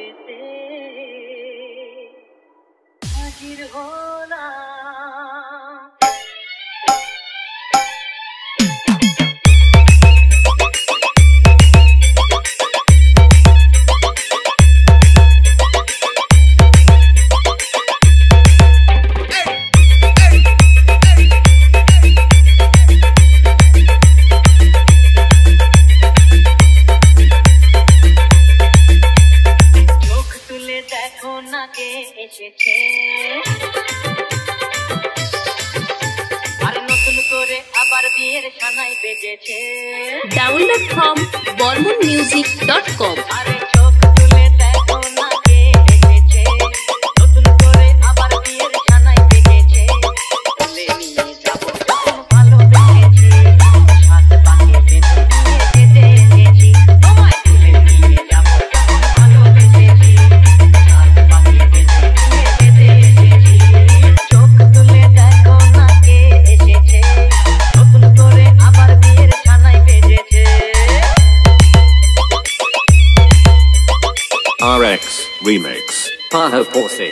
পেতে হাজির হলাম। দেখো না কে এসেছে, আর নতুন করে আবার বিয়ের সানাই বেজেছে। Download from bormonmusic.com। আরে চোখ তুলে দেখো না কে এসেছে, নতুন করে আবার বিয়ের সানাই বেজেছে। তুলে নিয়ে যাবো যখন ভালোবেসেছি, সাত পাকে বেঁধে নিয়ে যেতে এসেছি। তোমায় তুলে নিয়ে যাবো যখন ভালোবেসেছি, সাত পাকে বেঁধে নিয়ে যেতে এসেছি। চোখ তুলে দেখো না কে এসেছে, নতুন করে আবার বিয়ের সানাই বেজেছে। RX Remix. Paha Porsi.